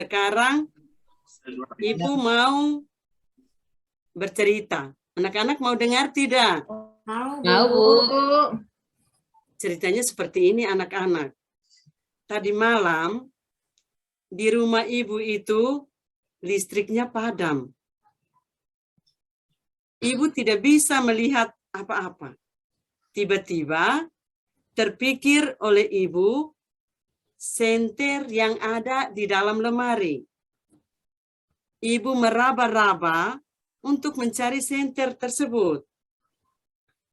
Sekarang Ibu mau bercerita. Anak-anak mau dengar tidak? Mau, Bu. Ceritanya seperti ini anak-anak. Tadi malam di rumah Ibu itu listriknya padam. Ibu tidak bisa melihat apa-apa. Tiba-tiba terpikir oleh Ibu senter yang ada di dalam lemari. Ibu meraba-raba untuk mencari senter tersebut.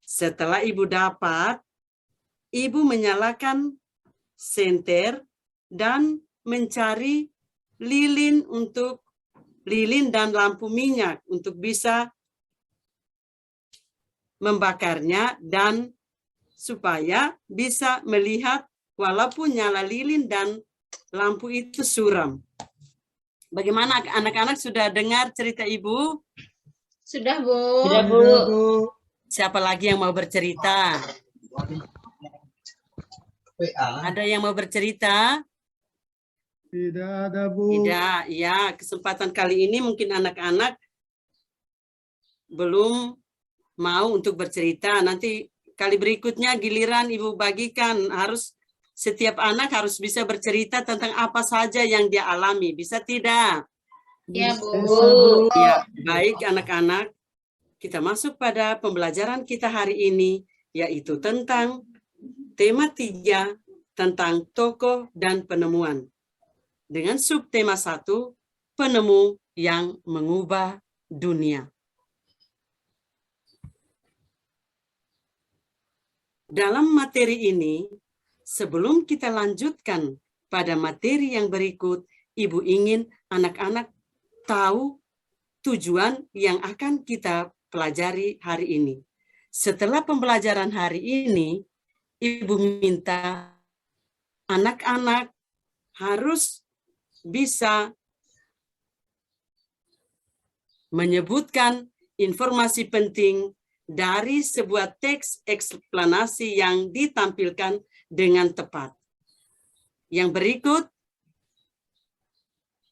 Setelah Ibu dapat, Ibu menyalakan senter dan mencari lilin dan lampu minyak untuk bisa membakarnya dan supaya bisa melihat walaupun nyala lilin dan lampu itu suram. Bagaimana anak-anak sudah dengar cerita Ibu? Sudah, Bu. Sudah, Bu. Siapa lagi yang mau bercerita? Ada yang mau bercerita? Tidak ada, Bu. Tidak, ya. Kesempatan kali ini mungkin anak-anak belum mau untuk bercerita. Nanti kali berikutnya giliran Ibu bagikan, setiap anak harus bisa bercerita tentang apa saja yang dia alami. Bisa tidak? Ya, Bu. Ya, baik anak-anak. Kita masuk pada pembelajaran kita hari ini, yaitu tentang tema 3 tentang tokoh dan penemuan. Dengan subtema 1, penemu yang mengubah dunia. Dalam materi ini, sebelum kita lanjutkan pada materi yang berikut, Ibu ingin anak-anak tahu tujuan yang akan kita pelajari hari ini. Setelah pembelajaran hari ini, Ibu minta anak-anak harus bisa menyebutkan informasi penting dari sebuah teks eksplanasi yang ditampilkan dengan tepat. Yang berikut,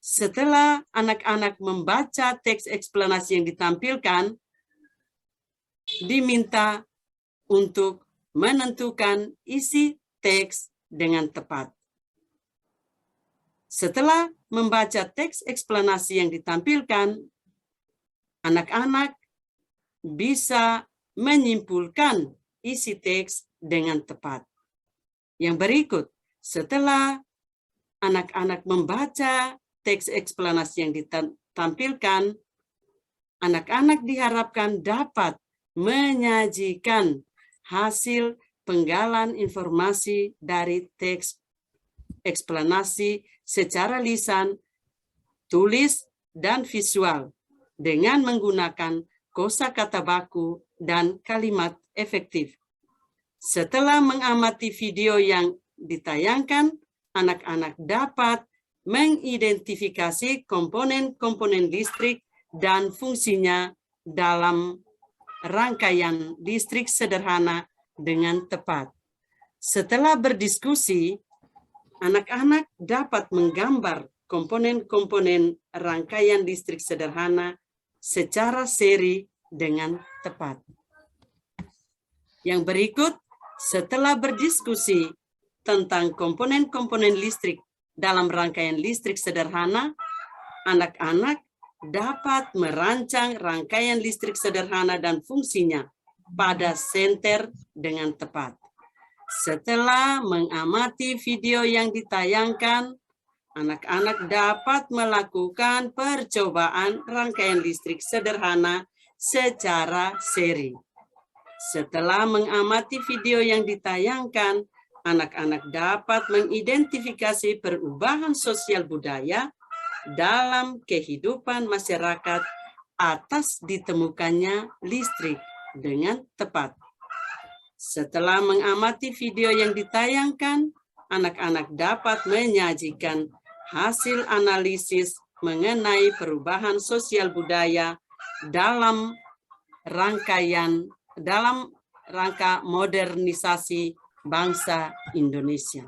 setelah anak-anak membaca teks eksplanasi yang ditampilkan, diminta untuk menentukan isi teks dengan tepat. Setelah membaca teks eksplanasi yang ditampilkan, anak-anak bisa menyimpulkan isi teks dengan tepat. Yang berikut, setelah anak-anak membaca teks eksplanasi yang ditampilkan, anak-anak diharapkan dapat menyajikan hasil penggalan informasi dari teks eksplanasi secara lisan, tulis, dan visual dengan menggunakan kosakata baku dan kalimat efektif. Setelah mengamati video yang ditayangkan, anak-anak dapat mengidentifikasi komponen-komponen listrik dan fungsinya dalam rangkaian listrik sederhana dengan tepat. Setelah berdiskusi, anak-anak dapat menggambar komponen-komponen rangkaian listrik sederhana secara seri dengan tepat. Yang berikut, setelah berdiskusi tentang komponen-komponen listrik dalam rangkaian listrik sederhana, anak-anak dapat merancang rangkaian listrik sederhana dan fungsinya pada senter dengan tepat. Setelah mengamati video yang ditayangkan, anak-anak dapat melakukan percobaan rangkaian listrik sederhana secara seri. Setelah mengamati video yang ditayangkan, anak-anak dapat mengidentifikasi perubahan sosial budaya dalam kehidupan masyarakat atas ditemukannya listrik dengan tepat. Setelah mengamati video yang ditayangkan, anak-anak dapat menyajikan hasil analisis mengenai perubahan sosial budaya dalam rangka modernisasi bangsa Indonesia.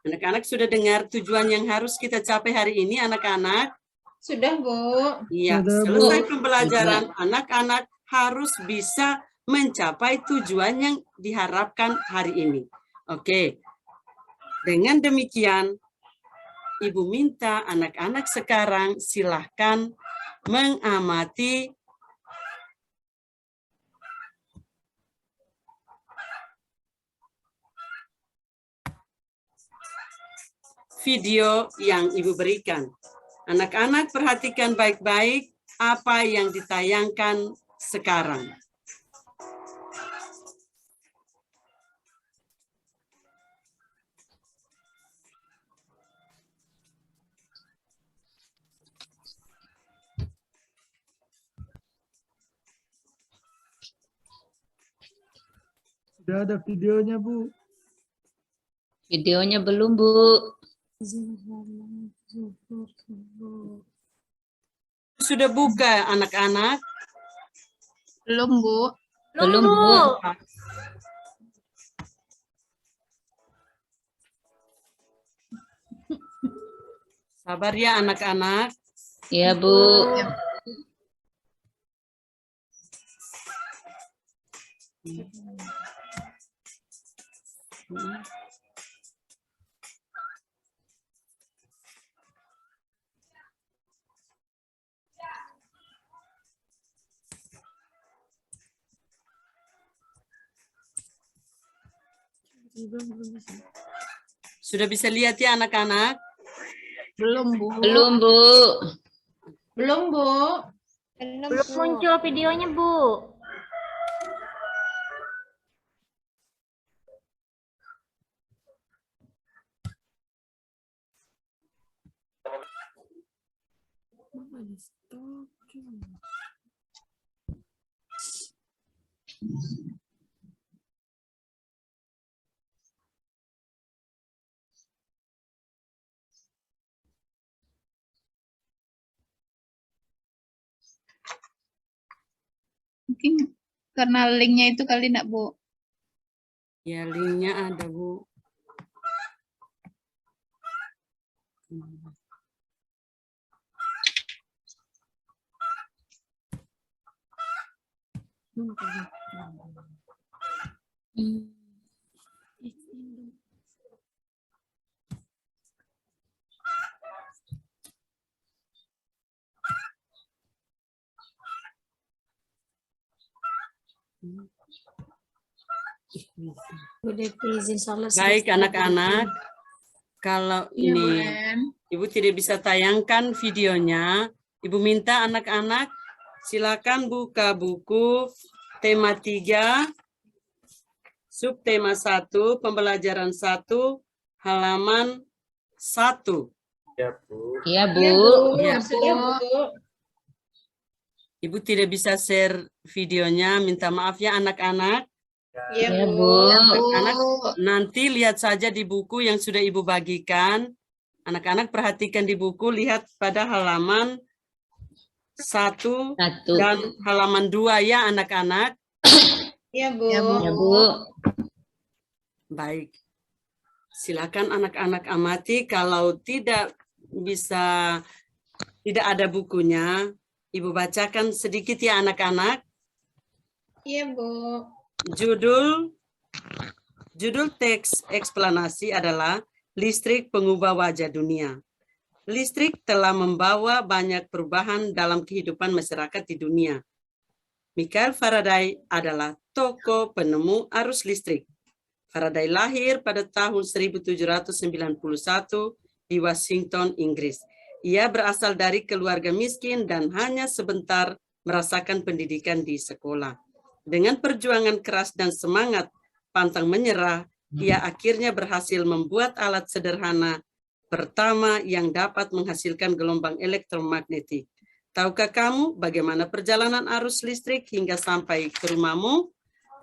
Anak-anak sudah dengar tujuan yang harus kita capai hari ini, anak-anak? Sudah, Bu. Iya, Sudah, Bu. selesai pembelajaran, anak-anak harus bisa mencapai tujuan yang diharapkan hari ini. Oke, dengan demikian, Ibu minta anak-anak sekarang silahkan mengamati video yang Ibu berikan. Anak-anak perhatikan baik-baik apa yang ditayangkan sekarang. Sudah ada videonya, Bu. Videonya belum, Bu. Sudah buka anak-anak? Belum, Bu. Belum, Bu. Sabar ya anak-anak. Iya, Bu. Sudah bisa lihat ya anak-anak? Belum, Bu. Belum, Bu. Belum, Bu. Belum muncul videonya, Bu. Mungkin karena linknya itu kali nak, Bu. Ya, linknya ada, Bu. Baik anak-anak, kalau Iya, Bu. ini Ibu tidak bisa tayangkan videonya, Ibu minta anak-anak silakan buka buku tema 3, subtema 1, pembelajaran 1, halaman 1. Iya, Bu. Iya, Bu. Iya. Sudah, Bu. Ibu tidak bisa share videonya, minta maaf ya anak-anak. Iya, Iya, Bu. Bu. Anak-anak nanti lihat saja di buku yang sudah Ibu bagikan. Anak-anak perhatikan di buku, lihat pada halaman 1 Satu. dan halaman 2 ya anak-anak. Iya, Bu. Iya, Bu. Baik. Silakan anak-anak amati, kalau tidak ada bukunya, Ibu bacakan sedikit ya anak-anak. Iya, Bu. Judul teks eksplanasi adalah Listrik Pengubah Wajah Dunia. Listrik telah membawa banyak perubahan dalam kehidupan masyarakat di dunia. Michael Faraday adalah tokoh penemu arus listrik. Faraday lahir pada tahun 1791 di Washington, Inggris. Ia berasal dari keluarga miskin dan hanya sebentar merasakan pendidikan di sekolah. Dengan perjuangan keras dan semangat pantang menyerah, ia akhirnya berhasil membuat alat sederhana pertama yang dapat menghasilkan gelombang elektromagnetik. Tahukah kamu bagaimana perjalanan arus listrik hingga sampai ke rumahmu?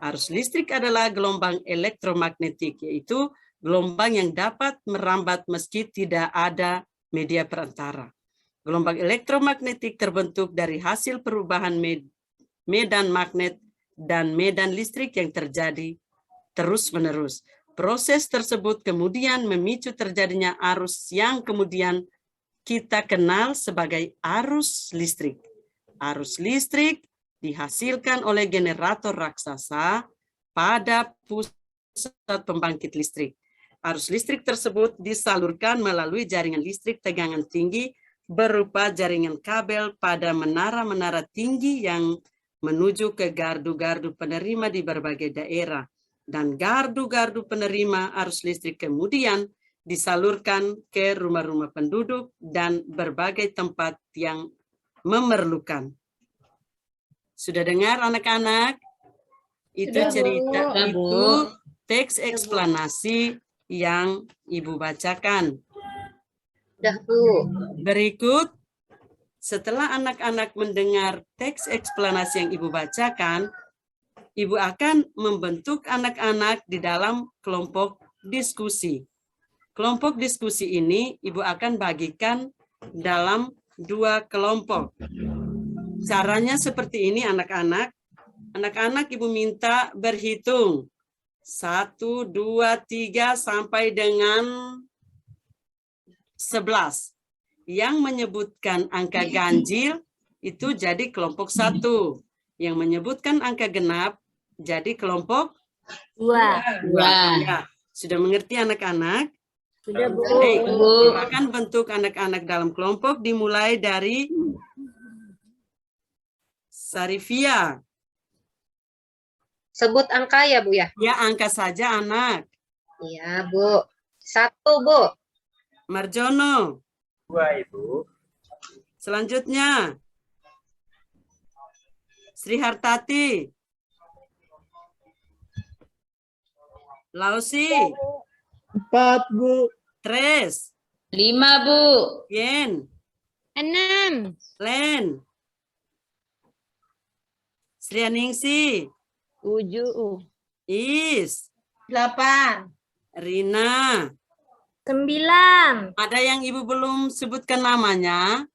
Arus listrik adalah gelombang elektromagnetik, yaitu gelombang yang dapat merambat meski tidak ada media perantara. Gelombang elektromagnetik terbentuk dari hasil perubahan medan magnet dan medan listrik yang terjadi terus-menerus. Proses tersebut kemudian memicu terjadinya arus yang kemudian kita kenal sebagai arus listrik. Arus listrik dihasilkan oleh generator raksasa pada pusat pembangkit listrik. Arus listrik tersebut disalurkan melalui jaringan listrik tegangan tinggi berupa jaringan kabel pada menara-menara tinggi yang menuju ke gardu-gardu penerima di berbagai daerah. Dan gardu-gardu penerima arus listrik kemudian disalurkan ke rumah-rumah penduduk dan berbagai tempat yang memerlukan. Sudah dengar anak-anak? Itu Sudah, Bu. cerita, Sudah, Bu. itu teks eksplanasi yang Ibu bacakan. Sudah, Bu. Berikut, setelah anak-anak mendengar teks eksplanasi yang Ibu bacakan, Ibu akan membentuk anak-anak di dalam kelompok diskusi. Kelompok diskusi ini Ibu akan bagikan dalam 2 kelompok. Caranya seperti ini anak-anak. Anak-anak Ibu minta berhitung. 1, 2, 3 sampai dengan 11. Yang menyebutkan angka ganjil itu jadi kelompok 1. Yang menyebutkan angka genap jadi kelompok 2. 2. Ya, sudah mengerti anak-anak? Sudah, Bu. Baik, Bu. Ibu akan bentuk anak-anak dalam kelompok dimulai dari Sarifia. Sebut angka ya, Bu ya? Ya, angka saja anak. Iya, Bu. 1, Bu. Marjono. 2, Ibu. Selanjutnya. Sri Hartati. Lausi. 4, Bu. Tres. 5, Bu. Yen. 6. Len. Sri Aningsi. 7. Is. 8. Rina. 9. Ada yang Ibu belum sebutkan namanya?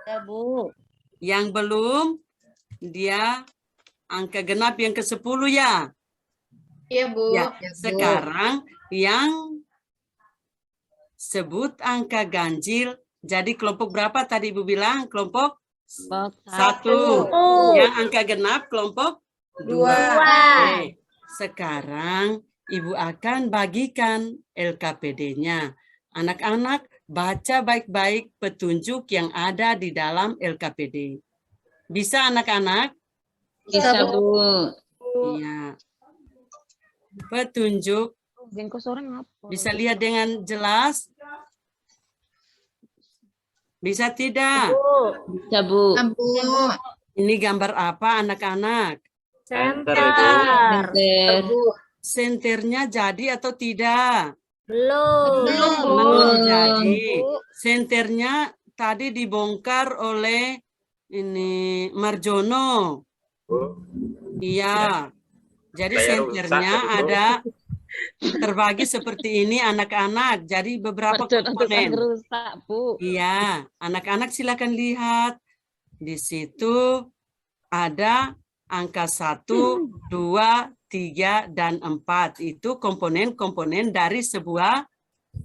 Ya, Bu. Yang belum, dia angka genap yang ke-10 ya. Iya, Bu. Ya, sekarang yang sebut angka ganjil, jadi kelompok berapa tadi Ibu bilang? Kelompok 1. Yang angka genap kelompok 2. Oke. Sekarang Ibu akan bagikan LKPD-nya. Anak-anak baca baik-baik petunjuk yang ada di dalam LKPD. Bisa anak-anak? Bisa, Bu. Iya. Petunjuk bisa lihat dengan jelas? Bisa tidak? Bisa, Bu. Bu. Ini gambar apa anak-anak? Center. Center. Bu. Senternya jadi atau tidak? Belum. Belum jadi. Senternya tadi dibongkar oleh ini Marjono. Iya. Jadi senternya ada terbagi seperti ini anak-anak. Jadi beberapa komponen. Rusak, Bu. Iya, anak-anak silakan lihat. Di situ ada angka 1, 2, 3, dan 4. Itu komponen-komponen dari sebuah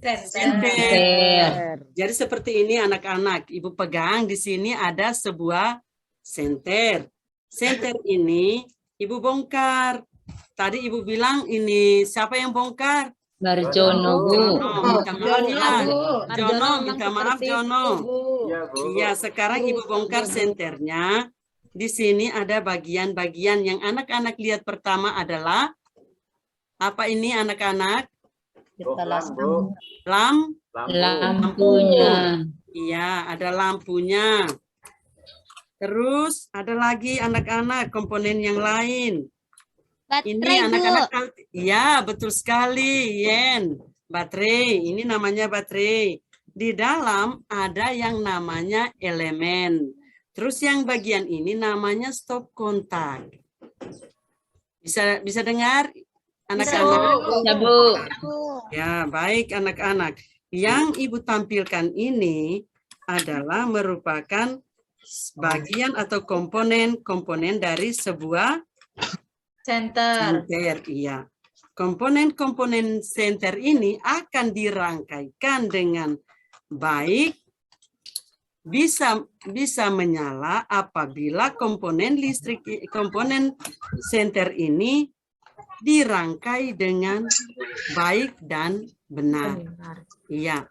senter. Center. Jadi seperti ini anak-anak. Ibu pegang di sini ada sebuah senter. Senter ini Ibu bongkar. Tadi Ibu bilang ini siapa yang bongkar? Marjono, Bu. Minta maaf ya. Jono, minta maaf Jono. Iya, Iya, sekarang Ibu bongkar senternya. Di sini ada bagian-bagian yang anak-anak lihat pertama adalah apa ini anak-anak? Lampunya. Iya, ada lampunya. Terus ada lagi anak-anak komponen yang lain. Ini anak-anak, iya betul sekali, Yen. Baterai, ini namanya baterai. Di dalam ada yang namanya elemen. Terus yang bagian ini namanya stop kontak. Bisa dengar anak-anak? Bisa, Bu. Ya, baik anak-anak. Yang Ibu tampilkan ini adalah merupakan bagian atau komponen-komponen dari sebuah Center. senter, iya. Komponen-komponen senter ini akan dirangkaikan dengan baik, bisa menyala apabila komponen senter ini dirangkai dengan baik dan benar. Iya.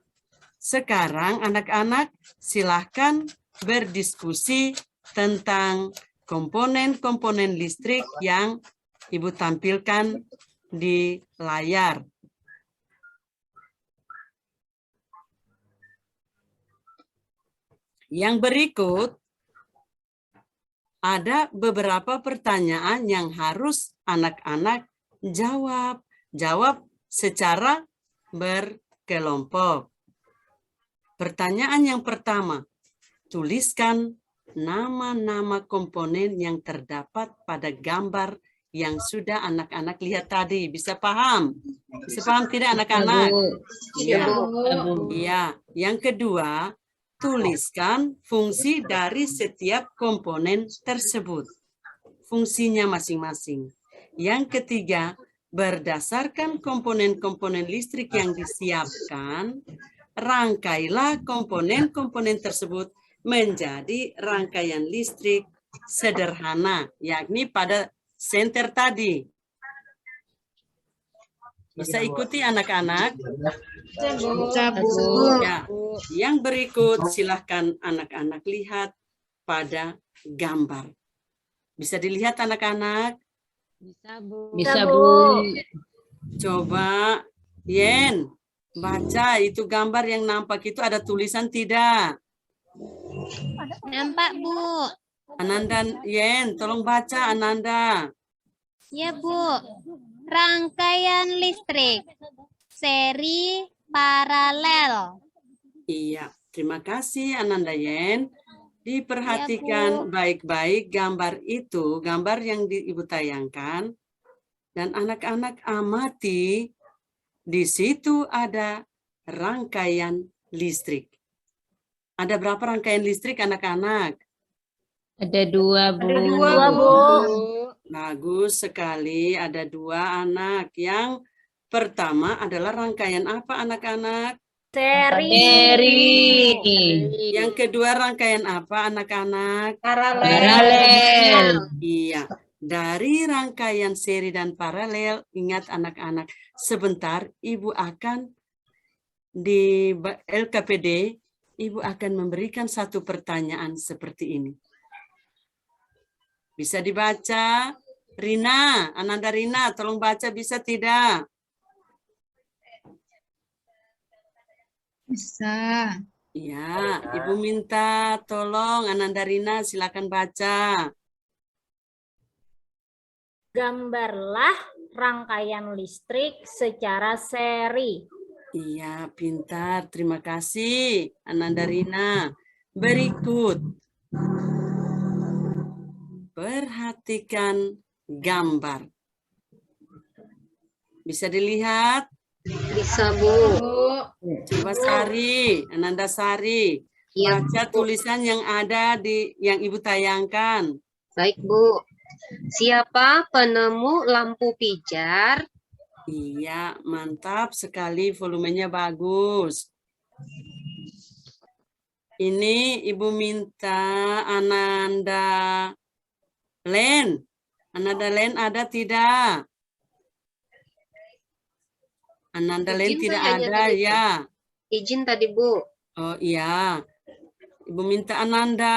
Sekarang anak-anak silahkan berdiskusi tentang komponen-komponen listrik yang Ibu tampilkan di layar. Yang berikut ada beberapa pertanyaan yang harus anak-anak jawab. Jawab secara berkelompok. Pertanyaan yang pertama, tuliskan nama-nama komponen yang terdapat pada gambar yang sudah anak-anak lihat tadi. Bisa paham? Bisa paham tidak anak-anak? Iya, Bu. Iya. Yang kedua, tuliskan fungsi dari setiap komponen tersebut. Fungsinya masing-masing. Yang ketiga, berdasarkan komponen-komponen listrik yang disiapkan, rangkailah komponen-komponen tersebut menjadi rangkaian listrik sederhana, yakni pada senter tadi. Bisa ikuti anak-anak? Ya. Yang berikut silahkan anak-anak lihat pada gambar. Bisa dilihat anak-anak? Bisa, Bu. Bisa, Bu. Coba, Yen, baca itu gambar yang nampak itu ada tulisan tidak? Nampak, Bu. Ananda, Yen, tolong baca Ananda. Ya, Bu. Rangkaian listrik. Seri paralel. Iya, terima kasih Ananda Yen. Diperhatikan baik-baik gambar itu, gambar yang Ibu tayangkan. Dan anak-anak amati, di situ ada rangkaian listrik. Ada berapa rangkaian listrik anak-anak? Ada 2, Bu. Ada 2, Bu. Bagus sekali, ada 2 anak. Yang pertama adalah rangkaian apa anak-anak? Seri. Yang kedua rangkaian apa anak-anak? Paralel. Iya, dari rangkaian seri dan paralel, ingat anak-anak, sebentar Ibu akan di LKPD, Ibu akan memberikan satu pertanyaan seperti ini. Bisa dibaca? Rina, Ananda Rina, tolong baca bisa tidak? Bisa. Ya, Ibu minta tolong Ananda Rina silakan baca. Gambarlah rangkaian listrik secara seri. Iya, pintar. Terima kasih Ananda Rina. Berikut. Perhatikan gambar. Bisa dilihat? Bisa, Bu. Coba Sari, Ananda Sari. Iya, Baca tulisan yang ada yang Ibu tayangkan. baik, Bu. Siapa penemu lampu pijar? Iya, mantap sekali. Volumenya bagus. Ini Ibu minta Ananda Len. Ananda Len ada tidak? Ananda Len Izin tidak kayaknya ada, tadi, Bu. ya. Izin tadi, Bu. Oh iya. Ibu minta Ananda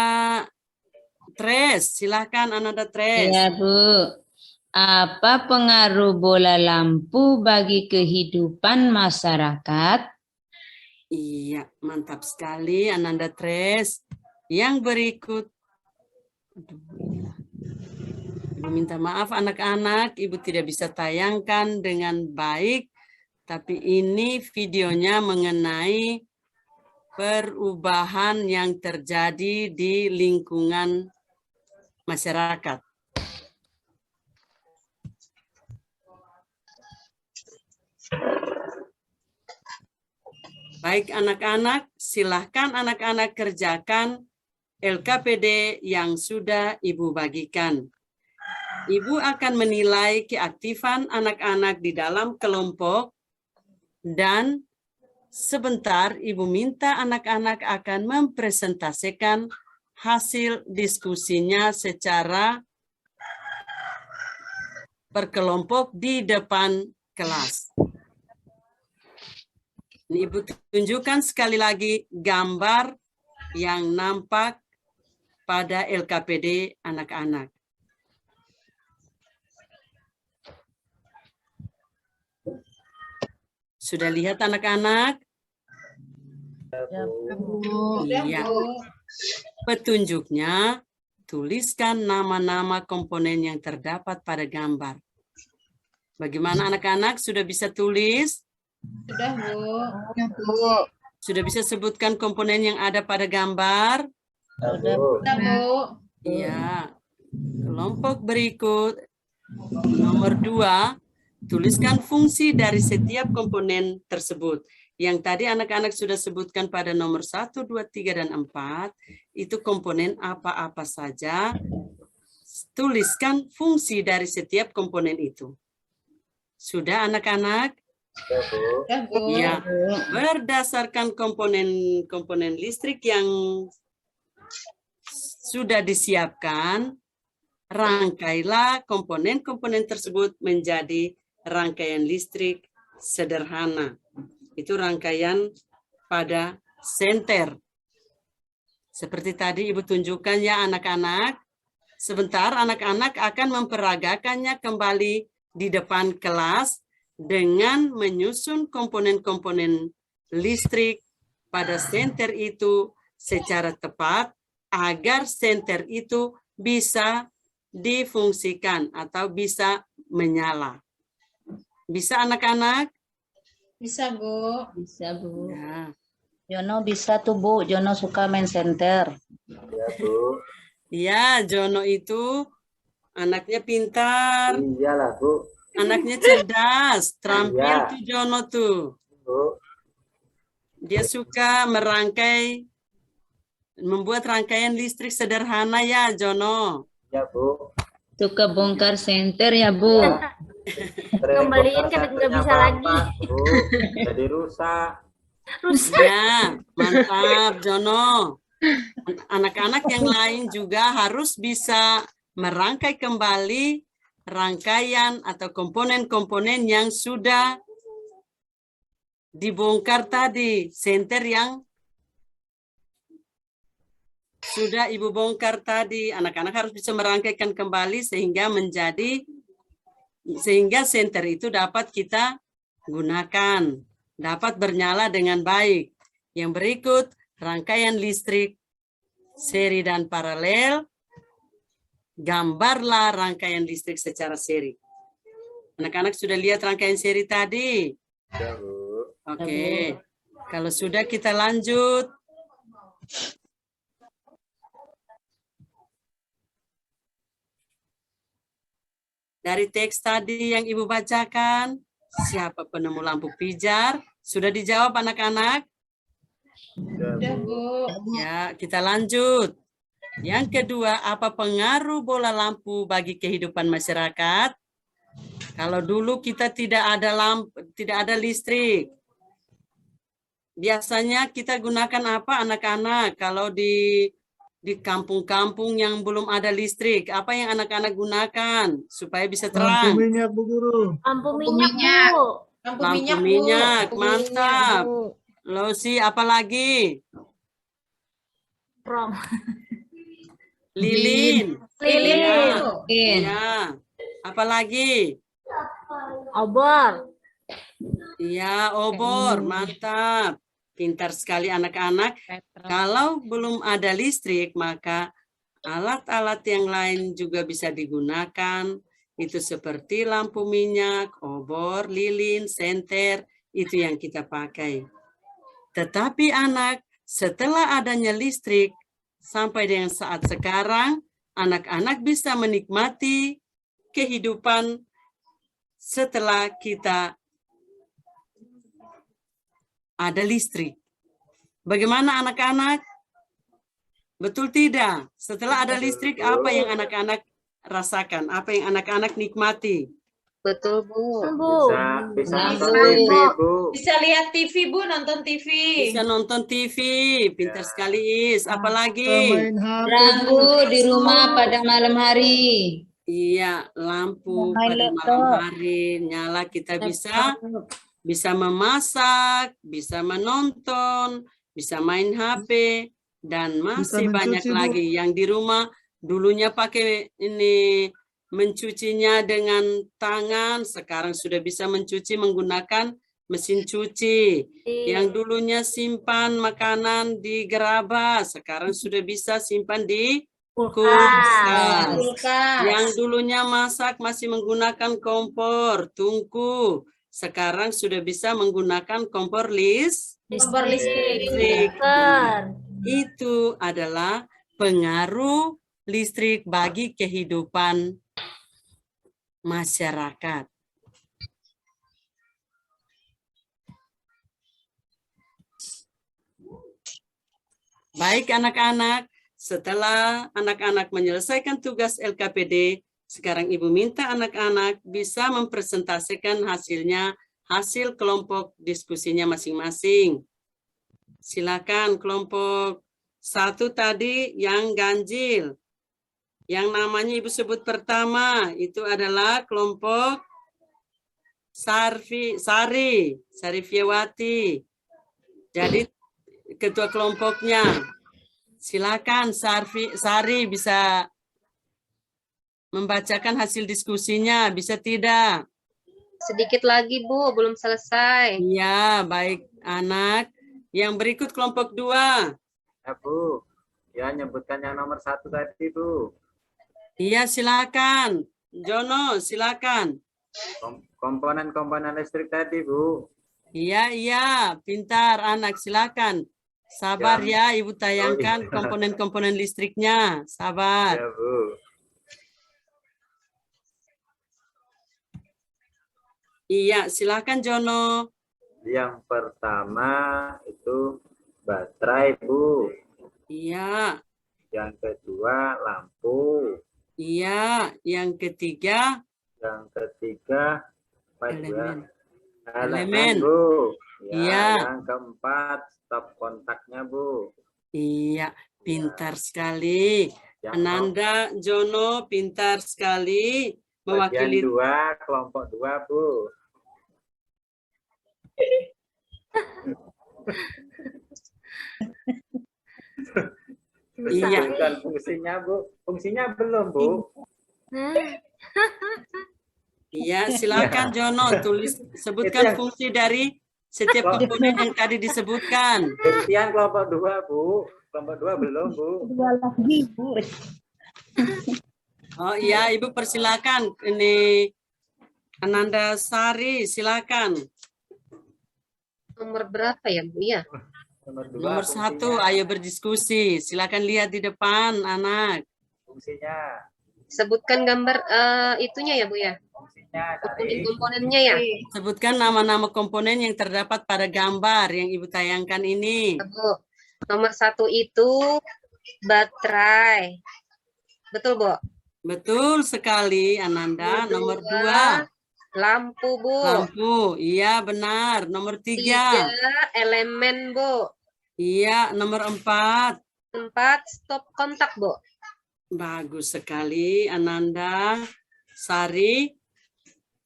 Tres. Silakan Ananda Tres. Ya, Bu. Apa pengaruh bola lampu bagi kehidupan masyarakat? Iya, mantap sekali Ananda Tres. Yang berikut. Ibu minta maaf anak-anak, Ibu tidak bisa tayangkan dengan baik. Tapi ini videonya mengenai perubahan yang terjadi di lingkungan masyarakat. Baik anak-anak, silahkan anak-anak kerjakan LKPD yang sudah Ibu bagikan. Ibu akan menilai keaktifan anak-anak di dalam kelompok dan sebentar Ibu minta anak-anak akan mempresentasikan hasil diskusinya secara berkelompok di depan kelas. Ini Ibu tunjukkan sekali lagi gambar yang nampak pada LKPD anak-anak. Sudah lihat anak-anak? Iya. Petunjuknya, tuliskan nama-nama komponen yang terdapat pada gambar. Bagaimana anak-anak sudah bisa tulis? Sudah, Bu. Bu. Sudah bisa sebutkan komponen yang ada pada gambar? Sudah, Bu. Iya. Kelompok berikut, nomor 2, tuliskan fungsi dari setiap komponen tersebut. Yang tadi anak-anak sudah sebutkan pada nomor 1, 2, 3, dan 4, itu komponen apa-apa saja. Tuliskan fungsi dari setiap komponen itu. Sudah anak-anak? Sudah, Bu. Ya, berdasarkan komponen listrik yang sudah disiapkan, rangkailah komponen-komponen tersebut menjadi rangkaian listrik sederhana. Itu rangkaian pada senter. Seperti tadi Ibu tunjukkan ya anak-anak. Sebentar anak-anak akan memperagakannya kembali di depan kelas dengan menyusun komponen-komponen listrik pada senter itu secara tepat agar senter itu bisa difungsikan atau bisa menyala. Bisa anak-anak? Bisa, Bu. Bisa, Bu. Ya. Jono bisa tuh Bu, Jono suka main senter. Iya, Jono itu anaknya pintar, Iyalah, Bu. anaknya cerdas, terampil Iya. tuh Jono tuh. Bu. Dia suka membuat rangkaian listrik sederhana ya, Jono. Ya, Bu. Suka bongkar senter ya, Bu. Kembaliin kan nggak bisa lagi. Bu. Jadi rusak. Ya, mantap, Jono. Anak-anak yang lain juga harus bisa merangkai kembali rangkaian atau komponen-komponen yang sudah dibongkar tadi, senter yang sudah Ibu bongkar tadi. Anak-anak harus bisa merangkaikan kembali sehingga senter itu dapat kita gunakan, dapat bernyala dengan baik. Yang berikut, rangkaian listrik seri dan paralel. Gambarlah rangkaian listrik secara seri. Anak-anak sudah lihat rangkaian seri tadi? Ya, Bu. Oke. Kalau sudah kita lanjut. Dari teks tadi yang Ibu bacakan, siapa penemu lampu pijar? Sudah dijawab anak-anak? Sudah, Bu. Ya, kita lanjut. Yang kedua, apa pengaruh bola lampu bagi kehidupan masyarakat? Kalau dulu kita tidak ada listrik. Biasanya kita gunakan apa anak-anak? Kalau di kampung-kampung yang belum ada listrik, apa yang anak-anak gunakan supaya bisa Lampu terang? minyak, Bu Guru. Lampu minyak, Bu. Lampu Lampu minyak, Bu. minyak, Lampu mantap. minyak, Bu. Losi, apa lagi? Prong. Lilin. Lilin. Mungkin. Ya. Apa lagi? Obor. Iya, obor. Mantap. Pintar sekali anak-anak. Kalau belum ada listrik, maka alat-alat yang lain juga bisa digunakan. Itu seperti lampu minyak, obor, lilin, senter. Itu yang kita pakai. Tetapi anak, setelah adanya listrik, sampai dengan saat sekarang, anak-anak bisa menikmati kehidupan setelah kita ada listrik. Bagaimana anak-anak? Betul tidak? Setelah ada listrik, apa yang anak-anak rasakan? Apa yang anak-anak nikmati? Betul, Bu. Bu. Bisa Lampu. nonton TV, Bu. Bisa lihat TV, Bu, nonton TV. Bisa nonton TV, pintar sekali Is. Apalagi? Lampu di rumah pada malam hari. Iya, lampu pada malam hari nyala, kita bisa memasak, bisa menonton, bisa main HP, dan masih banyak lagi yang di rumah dulunya pakai ini mencucinya dengan tangan, sekarang sudah bisa mencuci menggunakan mesin cuci. Yang dulunya simpan makanan di gerabah, sekarang sudah bisa simpan di kulkas. Yang dulunya masak masih menggunakan kompor, tungku, sekarang sudah bisa menggunakan kompor Kompor listrik. listrik. Itu adalah pengaruh listrik bagi kehidupan masyarakat. Baik anak-anak, setelah anak-anak menyelesaikan tugas LKPD, sekarang Ibu minta anak-anak bisa mempresentasikan hasilnya, hasil kelompok diskusinya masing-masing. Silakan kelompok 1 tadi yang ganjil. Yang namanya Ibu sebut pertama itu adalah kelompok Sari Fiawati. Jadi ketua kelompoknya. Silakan Sari bisa membacakan hasil diskusinya, bisa tidak? Sedikit lagi, Bu, belum selesai. Iya, baik anak. Yang berikut kelompok 2. Ya, Bu. Ya, nyebutkan yang nomor 1 tadi, Bu. Iya, silakan. Jono, silakan. Komponen-komponen listrik tadi, Bu. Iya, pintar anak, silakan. Sabar ya, Ibu tayangkan komponen-komponen listriknya. Sabar. Ya, Bu. Iya, silakan Jono. Yang pertama itu baterai, Bu. Iya, Yang kedua lampu. iya. Yang ketiga, Yang ketiga apa itu ya? Elemen. Bu. Ya, Iya. Yang keempat stop kontaknya, Bu. iya, pintar sekali. Yang Ananda, Jono, pintar sekali bagian mewakili. 2, kelompok 2, Bu. Iya. Bukan fungsinya, Bu. Fungsinya belum, Bu. Iya, silakan Jono, sebutkan Itu yang- fungsi dari setiap komponen yang tadi disebutkan. Gantian kelompok 2, Bu. Kelompok 2 belum, Bu. Oh iya, Ibu persilakan. Ini Ananda Sari, silakan. Nomor berapa ya, Bu? Ya. Nomor 2. Nomor 1, ayo berdiskusi. Silakan lihat di depan, anak. Fungsinya. Sebutkan gambar itunya ya, Bu ya. Fungsinya dari Komponen-komponennya ya. Sebutkan nama-nama komponen yang terdapat pada gambar yang Ibu tayangkan ini. Bu. Nomor 1 itu baterai. Betul, Bu? Betul sekali, Ananda. Nomor 2, lampu, Bu. lampu. Iya, benar. Nomor 3. 3 elemen, Bu. Iya, nomor 4. 4 stop kontak, Bu. Bagus sekali, Ananda Sari.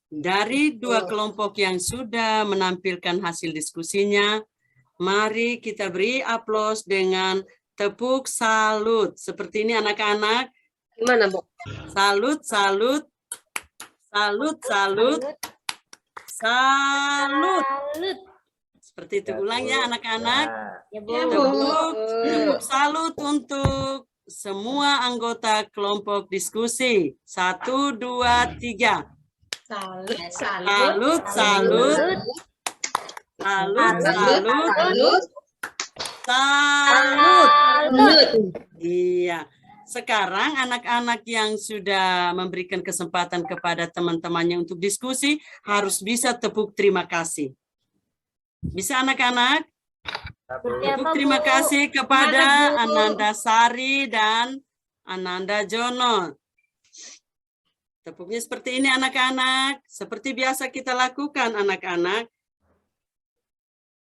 Dari 2 kelompok yang sudah menampilkan hasil diskusinya, mari kita beri aplaus dengan tepuk salut. Seperti ini anak-anak. Gimana, Bu? Salut, salut. Salut, salut. Salut. Seperti itu. Ulang ya anak-anak. Ya, Bu. Tepuk salut untuk semua anggota kelompok diskusi. 1, 2, 3. Salut, Salut, salut. Salut, salut. Salut. Salut. Iya. Sekarang anak-anak yang sudah memberikan kesempatan kepada teman-temannya untuk diskusi harus bisa tepuk terima kasih. Bisa anak-anak? Tepuk terima kasih kepada Ananda Sari dan Ananda Jono. Tepuknya seperti ini anak-anak. Seperti biasa kita lakukan anak-anak.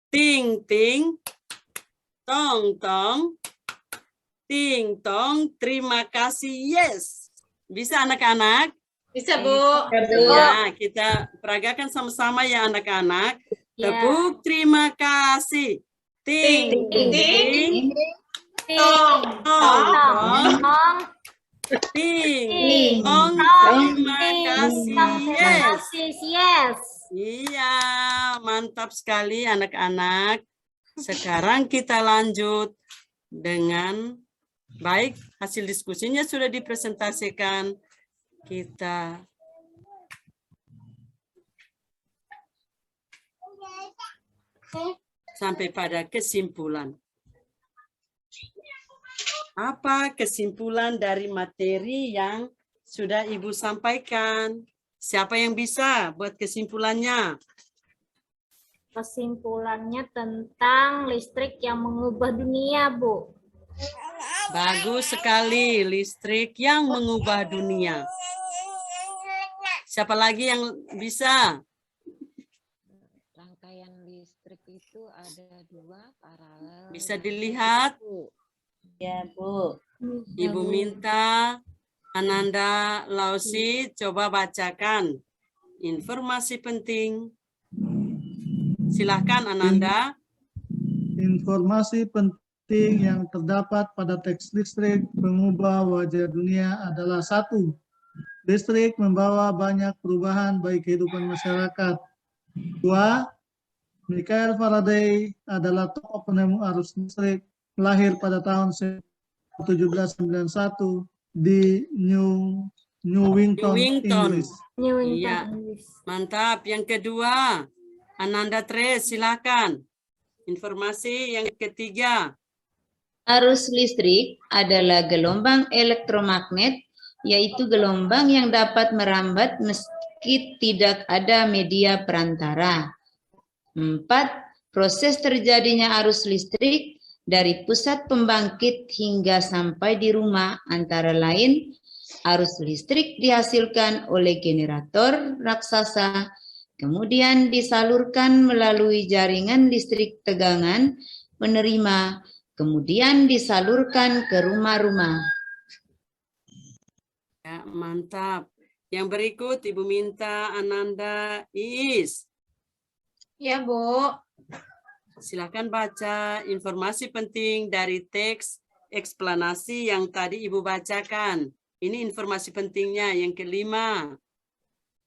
Ting, ting. Tong, tong. Ting, tong. Terima kasih. Yes. Bisa anak-anak? Bisa, Bu. Ya, kita peragakan sama-sama ya anak-anak. Ya. Tepuk terima kasih. Ting, Ting, ting. ting. Tong, tong. Tong. Ting, tong. Terima kasih. Terima Yes. kasih. Yes. Iya, mantap sekali anak-anak. Sekarang kita lanjut dengan baik. Hasil diskusinya sudah dipresentasikan. Kita sampai pada kesimpulan. Apa kesimpulan dari materi yang sudah Ibu sampaikan? Siapa yang bisa buat kesimpulannya? Kesimpulannya tentang listrik yang mengubah dunia, Bu. Bagus sekali, listrik yang mengubah dunia. Siapa lagi yang bisa? Rangkaian listrik itu ada 2 paralel. Bisa dilihat? Ya, Bu. Ibu minta Ananda Lausi coba bacakan informasi penting. Silahkan Ananda. Informasi penting yang terdapat pada teks listrik mengubah wajah dunia adalah 1. Listrik membawa banyak perubahan bagi kehidupan masyarakat. 2. Michael Faraday adalah tokoh penemu arus listrik, lahir pada tahun 1791 di Newington, Inggris. Iya, mantap. Yang kedua, Ananda Tres, silakan. Informasi yang ketiga. Arus listrik adalah gelombang elektromagnet, yaitu gelombang yang dapat merambat meski tidak ada media perantara. 4. Proses terjadinya arus listrik dari pusat pembangkit hingga sampai di rumah, antara lain arus listrik dihasilkan oleh generator raksasa, kemudian disalurkan melalui jaringan listrik tegangan penerima, kemudian disalurkan ke rumah-rumah. Ya, mantap. Yang berikut Ibu minta Ananda Iis. Ya, Bu. Silakan baca informasi penting dari teks eksplanasi yang tadi Ibu bacakan. Ini informasi pentingnya yang kelima.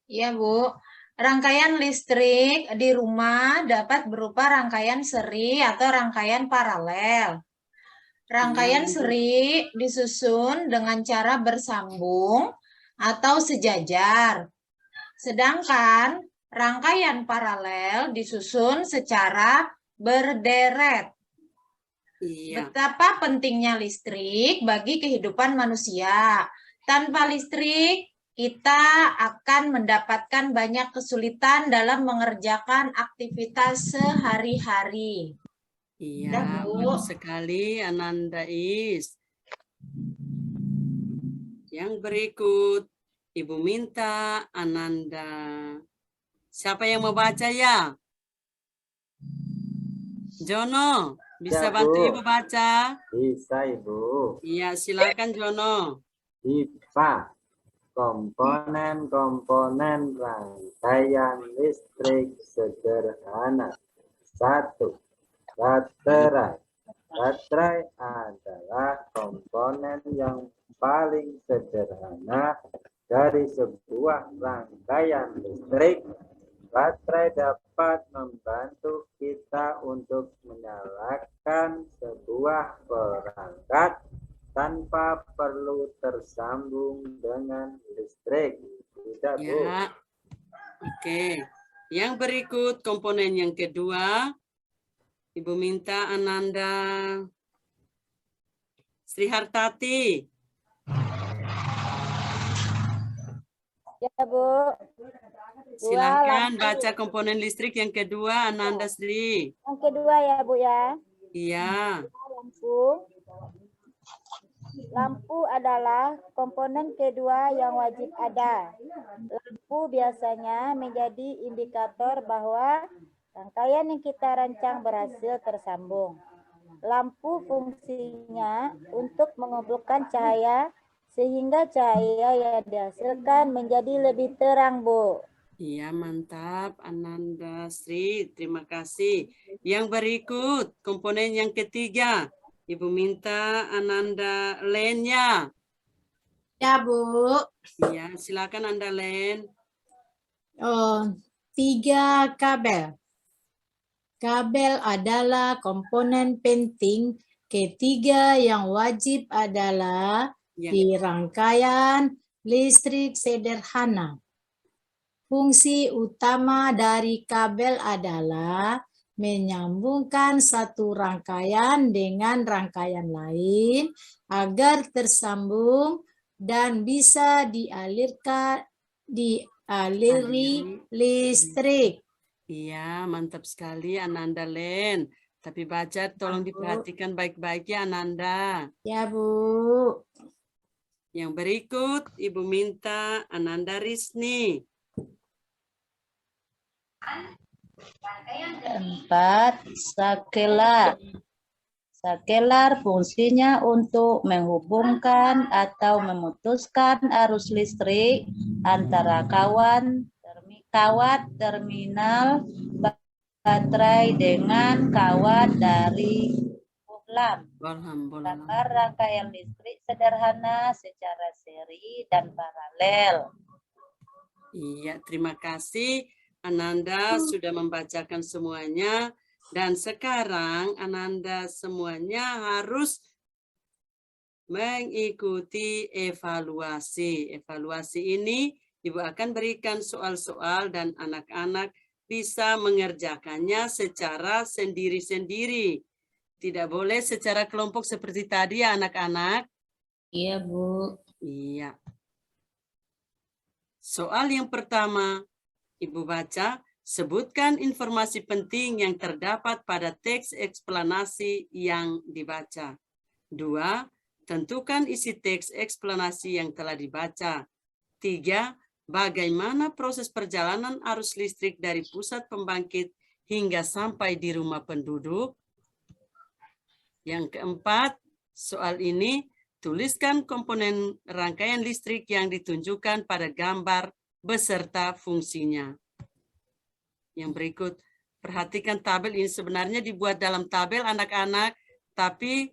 Ya, Bu. Rangkaian listrik di rumah dapat berupa rangkaian seri atau rangkaian paralel. Rangkaian seri disusun dengan cara bersambung atau sejajar. Sedangkan rangkaian paralel disusun secara berderet. Iya. Betapa pentingnya listrik bagi kehidupan manusia. Tanpa listrik, kita akan mendapatkan banyak kesulitan dalam mengerjakan aktivitas sehari-hari. Iya, bagus sekali Ananda Is. Yang berikut, Ibu minta Ananda. Siapa yang mau baca ya? Jono, bisa Ya, bantu Bu. Ibu baca? Bisa, Ibu. Iya, silakan Jono. IPA. Komponen-komponen rangkaian listrik sederhana. 1. Baterai. Baterai adalah komponen yang paling sederhana dari sebuah rangkaian listrik. Baterai dapat membantu kita untuk menyalakan sebuah perangkat tanpa perlu tersambung dengan listrik. Tidak, Bu? Ya. Oke. Yang berikut komponen yang kedua. Ibu minta Ananda Sri Hartati. Ya, Bu. Silakan baca komponen listrik yang kedua, Ananda Sri. Yang kedua ya, Bu ya. Iya. Lampu adalah komponen kedua yang wajib ada. Lampu biasanya menjadi indikator bahwa rangkaian yang kita rancang berhasil tersambung. Lampu fungsinya untuk mengumpulkan cahaya sehingga cahaya yang dihasilkan menjadi lebih terang, Bu. Iya, mantap Ananda Sri, terima kasih. Yang berikut, komponen yang ketiga. Ibu minta Ananda Len-nya. Ya, Bu. Ya, silakan Anda Len. 3 kabel. Kabel adalah komponen penting ketiga yang wajib adalah Ya. di rangkaian listrik sederhana. Fungsi utama dari kabel adalah menyambungkan satu rangkaian dengan rangkaian lain agar tersambung dan bisa dialiri listrik. Iya, mantap sekali Ananda Len. Tapi baca tolong diperhatikan baik-baik ya Ananda. Ya, Bu. Yang berikut Ibu minta Ananda Risni. 4. Sakelar. Sakelar fungsinya untuk menghubungkan atau memutuskan arus listrik antara kawat terminal baterai dengan kawat dari bohlam. Gambar rangkaian listrik sederhana secara seri dan paralel. Iya, terima kasih. Ananda sudah membacakan semuanya dan sekarang Ananda semuanya harus mengikuti evaluasi. Evaluasi ini Ibu akan berikan soal-soal dan anak-anak bisa mengerjakannya secara sendiri-sendiri. Tidak boleh secara kelompok seperti tadi ya anak-anak. Iya, Bu. Iya. Soal yang pertama, Ibu baca, sebutkan informasi penting yang terdapat pada teks eksplanasi yang dibaca. 2. Tentukan isi teks eksplanasi yang telah dibaca. 3. Bagaimana proses perjalanan arus listrik dari pusat pembangkit hingga sampai di rumah penduduk. Yang keempat, soal ini, tuliskan komponen rangkaian listrik yang ditunjukkan pada gambar beserta fungsinya. Yang berikut, perhatikan tabel ini sebenarnya dibuat dalam tabel anak-anak, tapi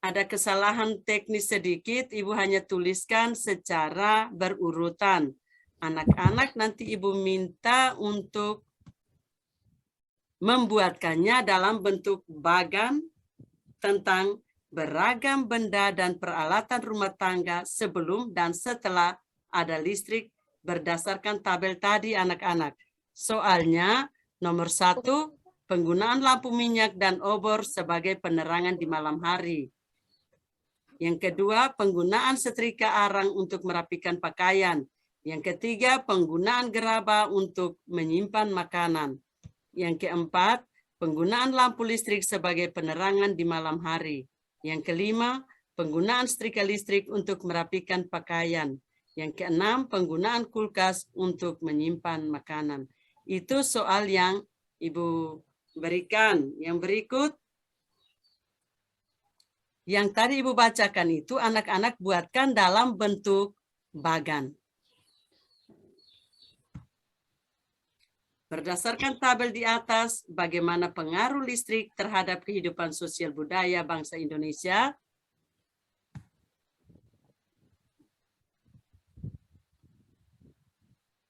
ada kesalahan teknis sedikit, Ibu hanya tuliskan secara berurutan. Anak-anak nanti Ibu minta untuk membuatkannya dalam bentuk bagan tentang beragam benda dan peralatan rumah tangga sebelum dan setelah ada listrik berdasarkan tabel tadi anak-anak. Soalnya nomor 1, penggunaan lampu minyak dan obor sebagai penerangan di malam hari. Yang kedua, penggunaan setrika arang untuk merapikan pakaian. Yang ketiga, penggunaan gerabah untuk menyimpan makanan. Yang keempat, penggunaan lampu listrik sebagai penerangan di malam hari. Yang kelima, penggunaan setrika listrik untuk merapikan pakaian. Yang keenam, penggunaan kulkas untuk menyimpan makanan. Itu soal yang Ibu berikan. Yang berikut, yang tadi Ibu bacakan itu anak-anak buatkan dalam bentuk bagan. Berdasarkan tabel di atas, bagaimana pengaruh listrik terhadap kehidupan sosial budaya bangsa Indonesia?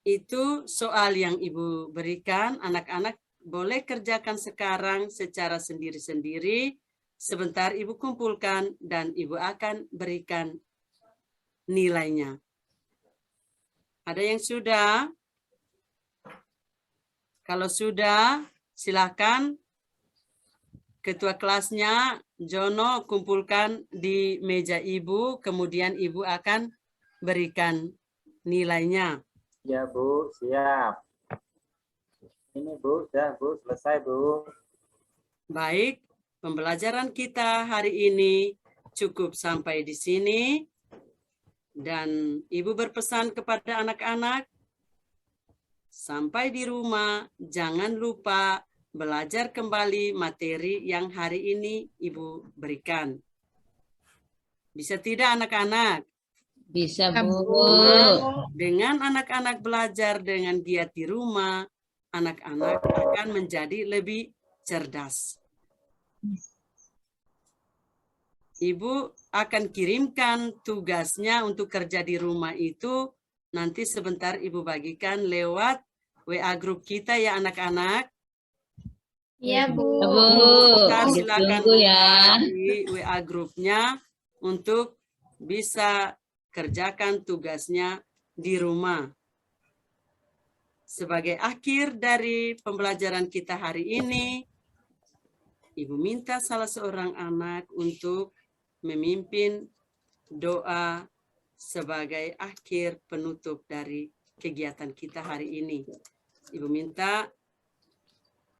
Itu soal yang Ibu berikan, anak-anak boleh kerjakan sekarang secara sendiri-sendiri. Sebentar Ibu kumpulkan dan Ibu akan berikan nilainya. Ada yang sudah? Kalau sudah, silakan ketua kelasnya Jono kumpulkan di meja Ibu, kemudian Ibu akan berikan nilainya. Ya Bu, siap. Ini Bu, sudah Bu, selesai Bu. Baik, pembelajaran kita hari ini cukup sampai di sini. Dan Ibu berpesan kepada anak-anak, sampai di rumah jangan lupa belajar kembali materi yang hari ini Ibu berikan. Bisa tidak anak-anak? Bisa, Bu. Dengan anak-anak belajar dengan giat di rumah, anak-anak akan menjadi lebih cerdas. Ibu akan kirimkan tugasnya untuk kerja di rumah itu, nanti sebentar Ibu bagikan lewat WA grup kita ya anak-anak. Iya, Bu. Bu, Kita silakan ditunggu ya. buka di WA grupnya untuk bisa kerjakan tugasnya di rumah. Sebagai akhir dari pembelajaran kita hari ini, Ibu minta salah seorang anak untuk memimpin doa sebagai akhir penutup dari kegiatan kita hari ini. Ibu minta